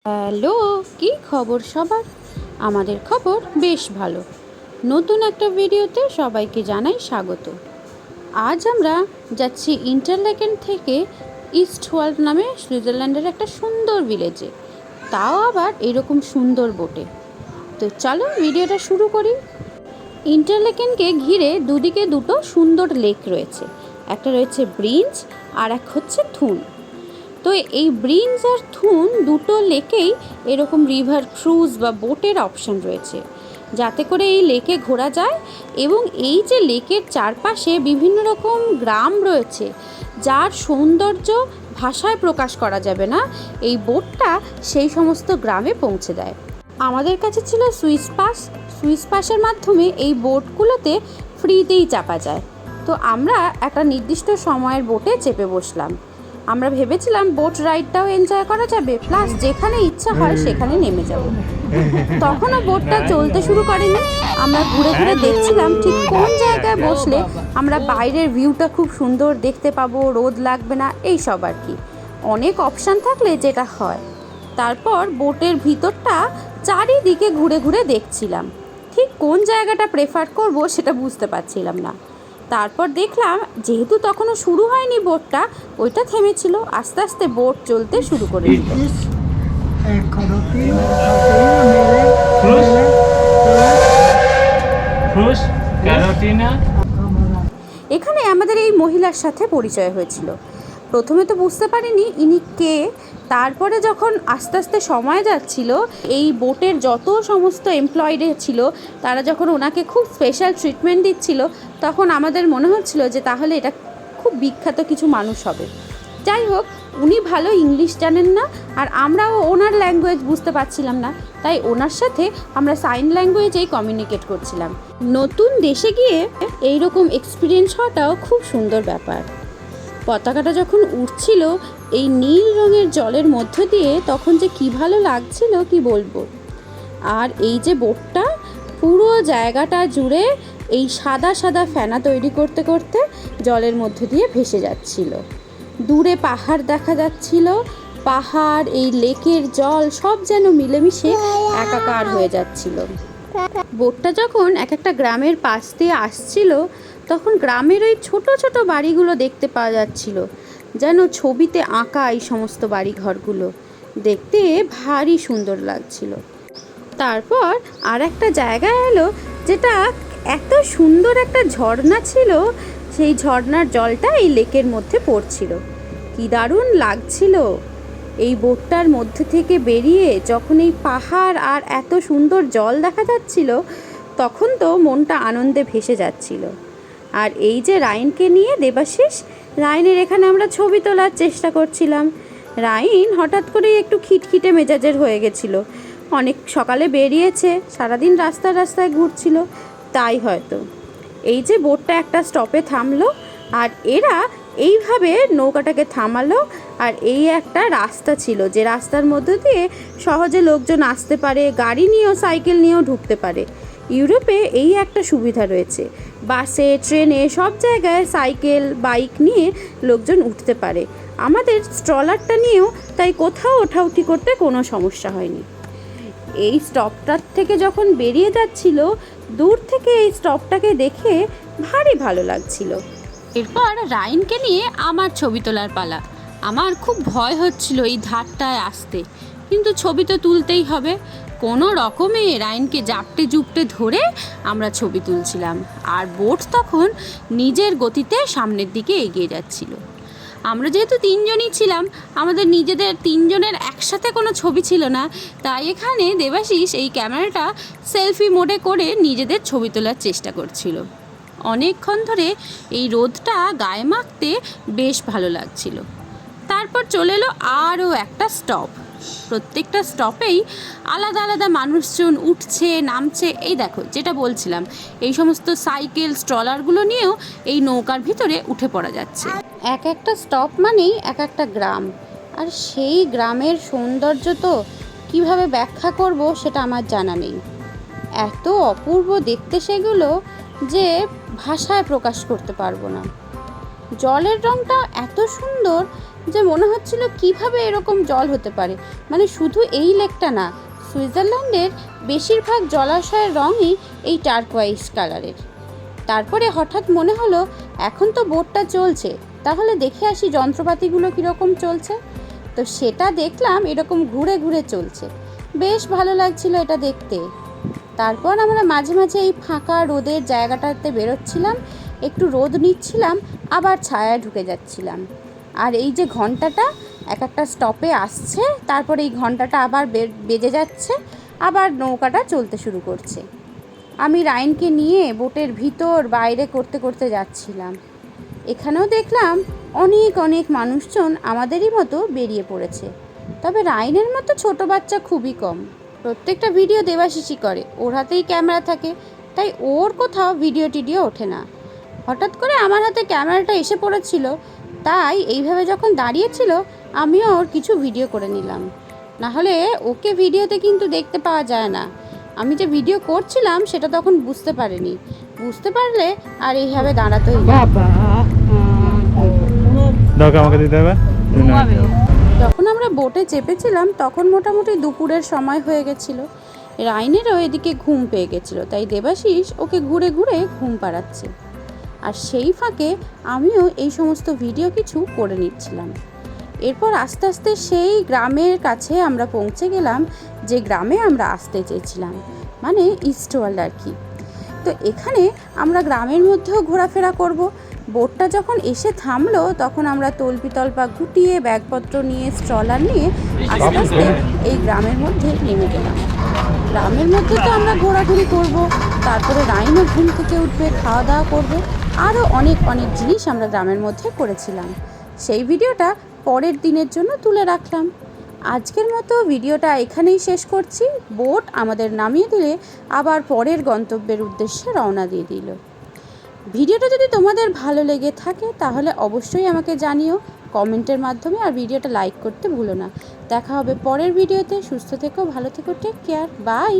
Hello, কি খবর সবার? আমাদের খবর বেশ ভালো। নতুন একটা ভিডিওতে সবাইকে জানাই স্বাগত। আজ আমরা যাচ্ছি ইন্টারল্যাকেন থেকে ইস্ট ওয়ার্ল্ড নামে সুইজারল্যান্ডের একটা সুন্দর ভিলেজে, তাও আবার এরকম সুন্দর বোটে। তো চলো ভিডিওটা শুরু করি। ইন্টারল্যাকেনকে ঘিরে দুদিকে দুটো সুন্দর লেক রয়েছে, একটা রয়েছে ব্রিঞ্জ আর এক হচ্ছে থুন। তো এই ব্রিঞ্জ আর থুন দুটো লেকেই এরকম রিভার ক্রুজ বা বোটের অপশন রয়েছে, যাতে করে এই লেকে ঘোরা যায়। এবং এই যে লেকের চারপাশে বিভিন্ন রকম গ্রাম রয়েছে, যার সৌন্দর্য ভাষায় প্রকাশ করা যাবে না, এই বোটটা সেই সমস্ত গ্রামে পৌঁছে দেয়। আমাদের কাছে ছিল সুইস পাসের মাধ্যমে এই বোটগুলোতে ফ্রিতেই চাপা যায়। তো আমরা একটা নির্দিষ্ট সময়ের বোটে চেপে বসলাম। আমরা ভেবেছিলাম বোট রাইডটাও এনজয় করা যাবে, প্লাস যেখানে ইচ্ছা হয় সেখানে নেমে যাব। তখনও বোটটা চলতে শুরু করেনি। আমরা ঘুরে ঘুরে দেখছিলাম ঠিক কোন জায়গায় বসলে আমরা বাইরের ভিউটা খুব সুন্দর দেখতে পাবো, রোদ লাগবে না, এই সব আর কি। অনেক অপশান থাকলে যেটা হয়। তারপর বোটের ভিতরটা চারিদিকে ঘুরে ঘুরে দেখছিলাম, ঠিক কোন জায়গাটা প্রেফার করব সেটা বুঝতে পারছিলাম না। তারপর দেখলাম যেহেতু তখনও শুরু হয়নি বোটটা, ওইটা থেমেছিল, আস্তে আস্তে বোট চলতে শুরু করে দিল। এখানে আমাদের এই মহিলার সাথে পরিচয় হয়েছিল। প্রথমে তো বুঝতে পারিনি ইনি কে। তারপরে যখন আস্তে আস্তে সময় যাচ্ছিল, এই বোটের যত সমস্ত এমপ্লয়িরা ছিল তারা যখন ওনাকে খুব স্পেশাল ট্রিটমেন্ট দিচ্ছিল, তখন আমাদের মনে হচ্ছিল যে তাহলে এটা খুব বিখ্যাত কিছু মানুষ হবে। যাই হোক, উনি ভালো ইংলিশ জানেন না, আর আমরাও ওনার ল্যাঙ্গুয়েজ বুঝতে পারছিলাম না, তাই ওনার সাথে আমরা সাইন ল্যাঙ্গুয়েজেই কমিউনিকেট করছিলাম। নতুন দেশে গিয়ে এইরকম এক্সপিরিয়েন্স হওয়াটাও খুব সুন্দর ব্যাপার। পতাকাটা যখন উঠছিল এই নীল রঙের জলের মধ্য দিয়ে, তখন যে কী ভালো লাগছিল কি বলবো। আর এই যে বোটটা পুরো জায়গাটা জুড়ে এই সাদা সাদা ফেনা তৈরি করতে করতে জলের মধ্য দিয়ে ভেসে যাচ্ছিল। দূরে পাহাড় দেখা যাচ্ছিল, পাহাড়, এই লেকের জল সব যেন মিলেমিশে একাকার হয়ে যাচ্ছিল। বোটটা যখন এক একটা গ্রামের পাশ দিয়ে আসছিল, তখন গ্রামের ওই ছোট ছোট বাড়িগুলো দেখতে পাওয়া যাচ্ছিল, যেন ছবিতে আঁকা এই সমস্ত বাড়িঘরগুলো দেখতে ভারী সুন্দর লাগছিল। তারপর আর একটা জায়গা এলো, যেটা এত সুন্দর একটা ঝর্ণা ছিল, সেই ঝর্ণার জলটা এই লেকের মধ্যে পড়ছিল, কি দারুণ লাগছিল। এই বোটটার মধ্যে থেকে বেরিয়ে যখন এই পাহাড় আর এত সুন্দর জল দেখা যাচ্ছিল, তখন তো মনটা আনন্দে ভেসে যাচ্ছিল। আর এই যে রাইনকে নিয়ে দেবাশিস, রাইনের এখানে আমরা ছবি তোলার চেষ্টা করছিলাম। রাইন হঠাৎ করেই একটু খিটখিটে মেজাজের হয়ে গেছিল। অনেক সকালে বেরিয়েছে, সারাদিন রাস্তায় রাস্তায় ঘুরছিল, তাই হয়তো। এই যে বোটটা একটা স্টপে থামলো, আর এরা এইভাবে নৌকাটাকে থামালো। আর এই একটা রাস্তা ছিল, যে রাস্তার মধ্য দিয়ে সহজে লোকজন আসতে পারে, গাড়ি নিয়েও সাইকেল নিয়েও ঢুকতে পারে। ইউরোপে এই একটা সুবিধা রয়েছে, বাসে ট্রেনে সব জায়গায় সাইকেল বাইক নিয়ে লোকজন উঠতে পারে। আমাদের স্ট্রলারটা নিয়েও তাই কোথাও ওঠাউঠি করতে কোনো সমস্যা হয়নি। এই স্টপটার থেকে যখন বেরিয়ে যাচ্ছিল, দূর থেকে এই স্টপটাকে দেখে ভারী ভালো লাগছিল। এরপর রাইনকে নিয়ে আমার ছবি তোলার পালা। আমার খুব ভয় হচ্ছিল এই ধারটায় আসতে, কিন্তু ছবি তো তুলতেই হবে। কোনো রকমে রাইনকে জাপটে জুপটে ধরে আমরা ছবি তুলছিলাম, আর বোট তখন নিজের গতিতে সামনের দিকে এগিয়ে যাচ্ছিল। আমরা যেহেতু তিনজনই ছিলাম, আমাদের নিজেদের তিনজনের একসাথে কোনো ছবি ছিল না, তাই এখানে দেবাশিস এই ক্যামেরাটা সেলফি মোডে করে নিজেদের ছবি তোলার চেষ্টা করছিল। অনেকক্ষণ ধরে এই রোদটা গায়ে মাখতে বেশ ভালো লাগছিল। তারপর চলে এলো আরও একটা স্টপ। প্রত্যেকটা স্টপেই আলাদা আলাদা মানুষজন উঠছে নামছে। এই দেখো, যেটা বলছিলাম, এই সমস্ত সাইকেল স্ট্রলারগুলো নিয়েও এই নৌকার ভিতরে উঠে পড়া যাচ্ছে। এক একটা স্টপ মানেই এক একটা গ্রাম, আর সেই গ্রামের সৌন্দর্য তো কিভাবে ব্যাখ্যা করব সেটা আমার জানা নেই। এত অপূর্ব দেখতে সেগুলো যে ভাষায় প্রকাশ করতে পারবো না। জলের রঙটা এত সুন্দর যে মনে হচ্ছিল কিভাবে এরকম জল হতে পারে। মানে শুধু এই লেকটা না, সুইজারল্যান্ডের বেশিরভাগ জলাশয়ের রঙই এই টার্কোয়াইজ কালারের। তারপরে হঠাৎ মনে হলো এখন তো বোটটা চলছে, তাহলে দেখে আসি যন্ত্রপাতিগুলো কীরকম চলছে। তো সেটা দেখলাম এরকম ঘুরে ঘুরে চলছে, বেশ ভালো লাগছিল এটা দেখতে। তারপর আমরা মাঝে মাঝে এই ফাঁকা রোদের জায়গাটাতে বেরোচ্ছিলাম, একটু রোদ নিচ্ছিলাম, আবার ছায়ায় ঢুকে যাচ্ছিলাম। আর এই যে ঘন্টাটা এক একটা স্টপে আসছে, তারপর এই ঘন্টাটা আবার বেজে যাচ্ছে, আবার নৌকাটা চলতে শুরু করছে। আমি রাইনকে নিয়ে বোটের ভিতর বাইরে করতে করতে যাচ্ছিলাম। এখানেও দেখলাম অনেক অনেক মানুষজন আমাদেরই মতো বেরিয়ে পড়েছে, তবে রাইনের মতো ছোট বাচ্চা খুবই কম। প্রত্যেকটা ভিডিও দেবাশিসই করে, ওর হাতেই ক্যামেরা থাকে, তাই ওর কোথাও ভিডিও টিডিও ওঠে না। হঠাৎ করে আমার হাতে ক্যামেরাটা এসে পড়েছিল, তাই এইভাবে যখন দাঁড়িয়েছিল আমিও ওর কিছু ভিডিও করে নিলাম। নাহলে ওকে ভিডিওতে কিন্তু দেখতে পাওয়া যায় না। আমি যে ভিডিও করছিলাম সেটা তখন বুঝতে পারিনি, বুঝতে পারলে আর এইভাবে দাঁড়াতেই যখন আমরা বোটে চেপেছিলাম তখন মোটামুটি দুপুরের সময় হয়ে গেছিলো। রাইনেরও এদিকে ঘুম পেয়ে গেছিলো, তাই দেবাশিস ওকে ঘুরে ঘুরে ঘুম পাড়াচ্ছে। আর সেই ফাঁকে আমিও এই সমস্ত ভিডিও কিছু করে নিচ্ছিলাম। এরপর আস্তে আস্তে সেই গ্রামের কাছে আমরা পৌঁছে গেলাম যে গ্রামে আমরা আসতে চেয়েছিলাম, মানে ইস্টওয়ার্ল্ড আর কি। তো এখানে আমরা গ্রামের মধ্যেও ঘোরাফেরা করব। বোটটা যখন এসে থামলো তখন আমরা তল্পা গুটিয়ে ব্যাগপত্র নিয়ে স্ট্রলার নিয়ে আস্তে আস্তে এই গ্রামের মধ্যে নেমে গেলাম। গ্রামের মধ্যে তো আমরা ঘোরাঘুরি করব, তারপরে রাইনও ঘুম থেকে উঠবে, খাওয়া দাওয়া করবে, আরও অনেক অনেক জিনিস আমরা গ্রামের মধ্যে করেছিলাম। সেই ভিডিওটা পরের দিনের জন্য তুলে রাখলাম। আজকের মতো ভিডিওটা এখানেই শেষ করছি। বোট আমাদের নামিয়ে দিলে আবার পরের গন্তব্যের উদ্দেশ্যে রওনা দিয়ে দিল। ভিডিওটা যদি তোমাদের ভালো লেগে থাকে তাহলে অবশ্যই আমাকে জানিও কমেন্টের মাধ্যমে, আর ভিডিওটা লাইক করতে ভুলো না। দেখা হবে পরের ভিডিওতে। সুস্থ থেকো, ভালো থেকো, টেক কেয়ার, বাই।